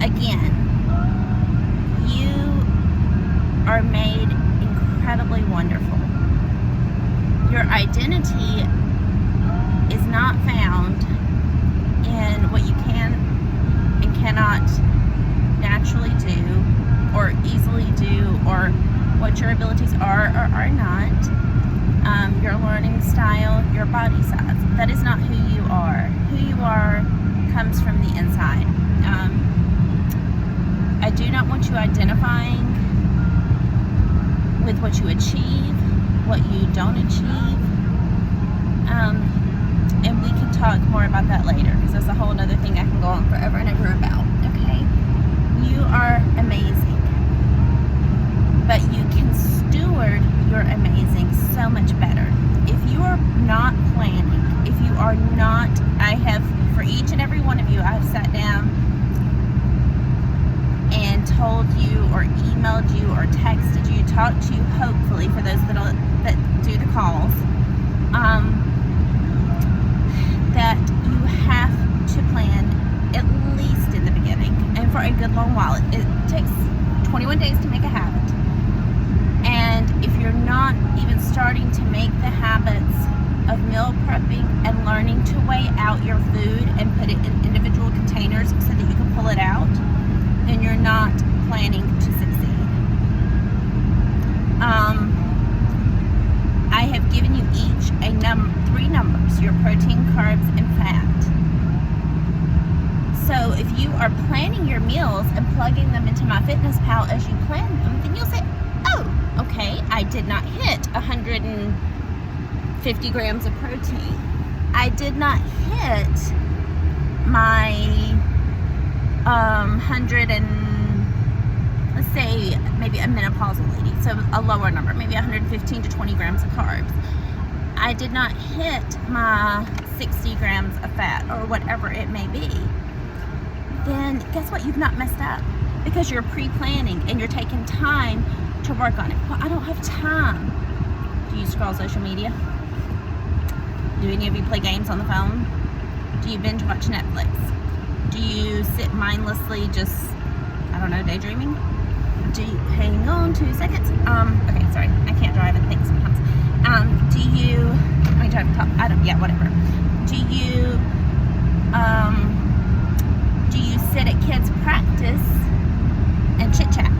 Again, you are made incredibly wonderful. Your identity is not found in what you can and cannot naturally do or easily do, or what your abilities are or are not, your learning style, your body size. That is not who you are. Who you are comes from the inside. I do not want you identifying with what you achieve, what you don't achieve, and we can talk more about that later, because that's a whole other thing I can go on forever and ever about. Okay, you are amazing, but you can steward your amazing so much better if you are not planning. If you are not, for each and every one of you, I have sat down and told you or emailed you or texted you, talked to you, hopefully for those that do the calls, that you have to plan at least in the beginning and for a good long while. It takes 21 days to make a habit, and if you're not even starting to make the habits of meal prepping and learning to weigh out your food and put it in individual containers so that you can pull it out, then you're not planning to succeed. I have given you each three numbers: your protein, carbs, and fat. So if you are planning your meals and plugging them into MyFitnessPal as you plan them, then you'll say, oh, okay, I did not hit 150 grams of protein. I did not hit my 100 and, let's say, maybe a menopausal lady, so a lower number, maybe 115 to 20 grams of carbs. I did not hit my 60 grams of fat, or whatever it may be. Then guess what? You've not messed up, because you're pre-planning and you're taking time to work on it. Well, I don't have time. Do you scroll social media? Do any of you play games on the phone? Do you binge watch Netflix? Do you sit mindlessly just, I don't know, daydreaming? Hang on 2 seconds. Okay, sorry, I can't drive and think sometimes. Do you, I mean, drive top, yeah, whatever. Do you sit at kids' practice and chit chat?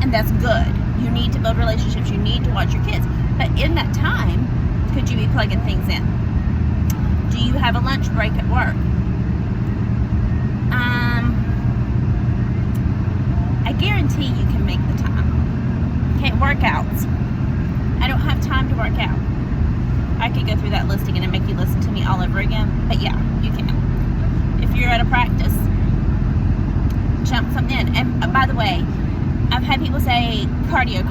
And that's good. You need to build relationships. You need to watch your kids. But in that time, could you be plugging things in? Do you have a lunch break at work? I guarantee you can make the time. Okay, workouts. I don't have time to work out. I could go through that list again and make you listen to me all over again. But yeah, you can. If you're at a practice, jump something in. And by the way, I've had people say, cardio.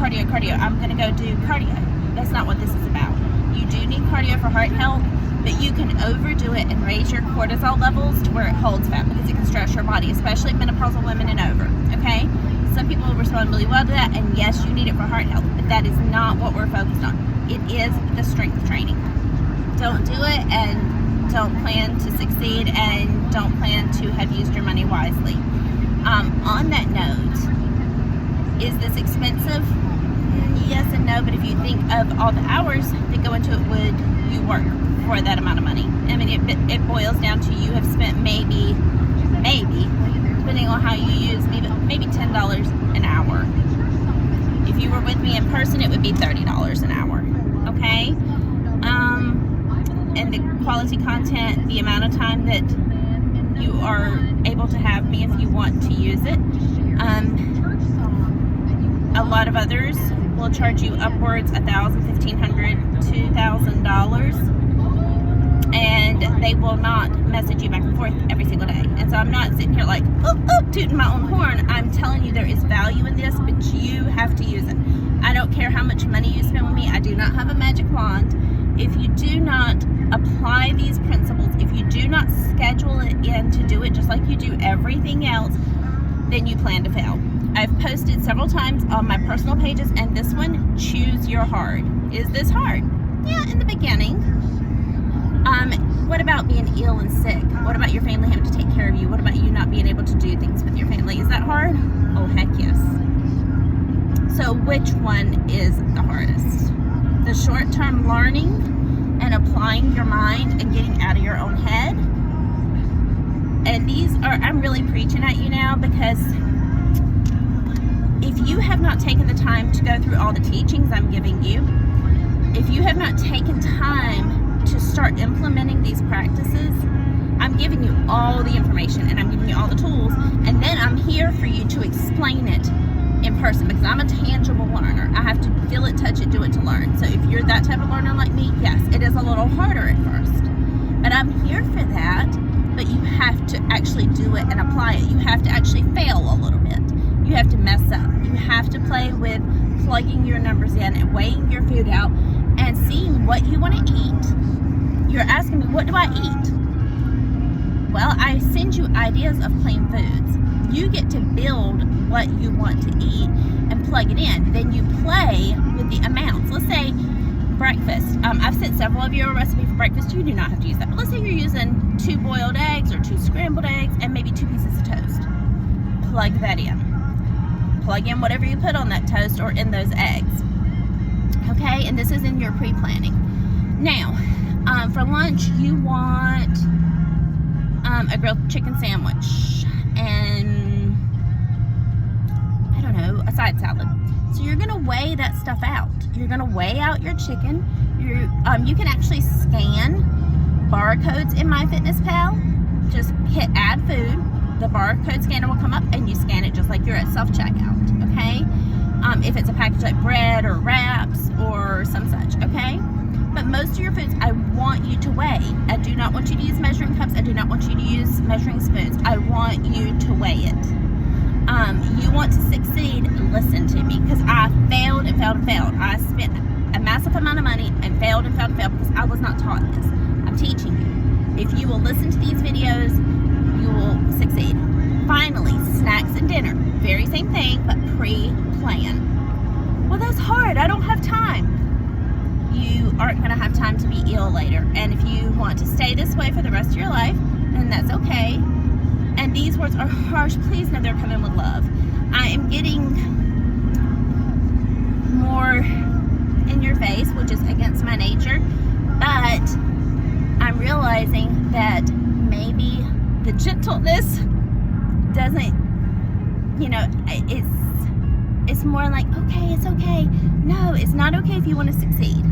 I'm going to go do cardio. That's not what this is about. You do need cardio for heart health, but you can overdo it and raise your cortisol levels to where it holds fat, because it can stress your body, especially menopausal women and over. Okay? Some people respond really well to that, and yes, you need it for heart health, but that is not what we're focused on. It is the strength training. Don't do it, and don't plan to succeed, and don't plan to have used your money wisely. On that note, is this expensive? Yes and no, but if you think of all the hours that go into it, would you work for that amount of money? I mean, it boils down to you have spent maybe, depending on how you use me, but maybe $10 an hour. If you were with me in person, it would be $30 an hour, okay? And the quality content, the amount of time that you are able to have me if you want to use it. A lot of others will charge you upwards $1,000, $1,500, $2,000, and they will not message you back and forth every single day. And so I'm not sitting here like, tooting my own horn. I'm telling you there is value in this, but you have to use it. I don't care how much money you spend with me. I do not have a magic wand. If you do not apply these principles, if you do not schedule it in to do it just like you do everything else, then you plan to fail. I've posted several times on my personal pages, and this one, choose your hard. Is this hard? Yeah, in the beginning. What about being ill and sick? What about your family having to take care of you? What about you not being able to do things with your family? hard? Oh, heck yes. So which one is the hardest? The short-term learning and applying your mind and getting out of your own head? And these are, I'm really preaching at you now, because if you have not taken the time to go through all the teachings I'm giving you, if you have not taken time to start implementing these practices, I'm giving you all the information and I'm giving you all the tools, and then I'm here for you to explain it in person, because I'm a tangible learner. I have to feel it, touch it, do it to learn. So if you're that type of learner like me, yes, it is a little harder at first, but I'm here for that. But you have to actually do it and apply it. You have to actually fail a little bit. You have to mess up. You have to play with plugging your numbers in and weighing your food out and seeing what you want to eat. You're asking me, what do I eat? Well, I send you ideas of clean foods. You get to build what you want to eat and plug it in. Then you play with the amounts. Let's say breakfast. I've sent several of you a recipe for breakfast. You do not have to use that. But let's say you're using 2 boiled eggs or 2 scrambled eggs and maybe 2 pieces of toast. Plug that in. Plug in whatever you put on that toast or in those eggs. Okay, and this is in your pre-planning. Now, for lunch, you want a grilled chicken sandwich and, I don't know, a side salad. So you're going to weigh that stuff out. You're going to weigh out your chicken. You can actually scan barcodes in MyFitnessPal. Just hit add food. The barcode scanner will come up and you scan it just like you're at self-checkout, okay? If it's a package like bread or wraps or some such, okay? But most of your foods, I want you to weigh. I do not want you to use measuring cups. I do not want you to use measuring spoons. I want you to weigh it. You want to succeed, listen to me, because I failed and failed and failed. I spent a massive amount of money and failed and failed and failed because I was not taught this. I'm teaching you. If you will listen to these videos, you will succeed. Finally, snacks and dinner. Very same thing, but pre-plan. Well, that's hard. I don't have time. You aren't going to have time to be ill later. And if you want to stay this way for the rest of your life, then that's okay. And these words are harsh. Please know they're coming with love. I am getting more in your face, which is against my nature. But I'm realizing that maybe the gentleness doesn't, it's more like, okay, it's okay. No, it's not okay if you want to succeed.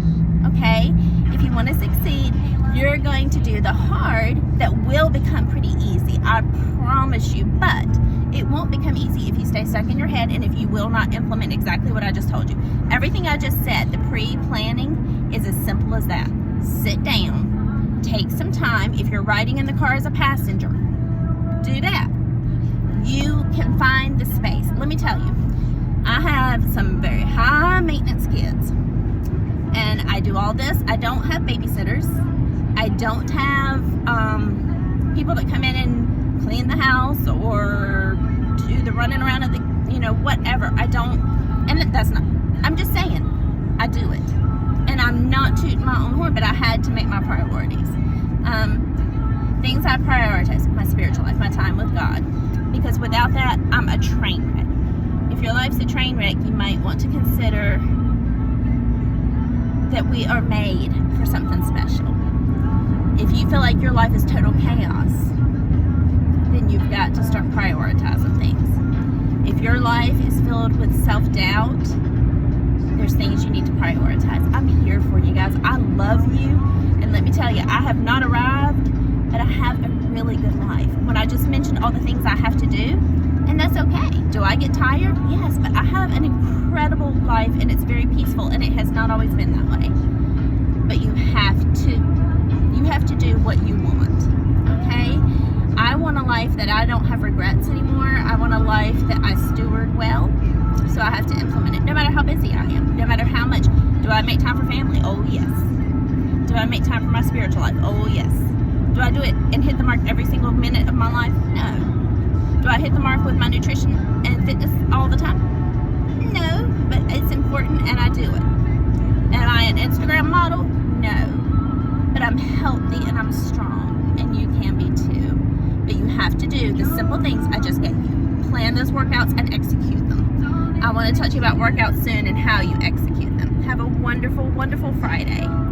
Okay? If you want to succeed, you're going to do the hard that will become pretty easy. I promise you. But it won't become easy if you stay stuck in your head and if you will not implement exactly what I just told you. Everything I just said, the pre-planning, is as simple as that. Sit down. Take some time. If you're riding in the car as a passenger, do that. You can find the space. Let me tell you, I have some very high maintenance kids. And I do all this. I don't have babysitters. I don't have people that come in and clean the house or do the running around of the, whatever. I don't, and that's not, I'm just saying, I do it. And I'm not tooting my own horn, but I had to make my priorities. Things I prioritize, my spiritual life, my time with God. Because without that, I'm a train wreck. If your life's a train wreck, you might want to consider that we are made for something special. If you feel like your life is total chaos, then you've got to start prioritizing things. If your life is filled with self-doubt, there's things you need to prioritize. I'm here for you guys. I love you. And let me tell you, I have not arrived, but I have a really good life. When I just mentioned all the things I have to do, and that's okay. Do I get tired? Yes, but I have an incredible life and it's very peaceful, and it has not always been that way. But you have to do what you want, okay? I want a life that I don't have regrets anymore. I want a life that I steward well, so I have to implement it no matter how busy I am, no matter how much. Do I make time for family? Oh, yes. Do I make time for my spiritual life? Oh, yes. Do I do it and hit the mark every single minute of my life? No. Do I hit the mark with my nutrition and fitness all the time? No, but it's important and I do it. Am I an Instagram model? No. But I'm healthy and I'm strong, and you can be too. But you have to do the simple things I just gave you. Plan those workouts and execute them. I want to talk to you about workouts soon and how you execute them. Have a wonderful, wonderful Friday.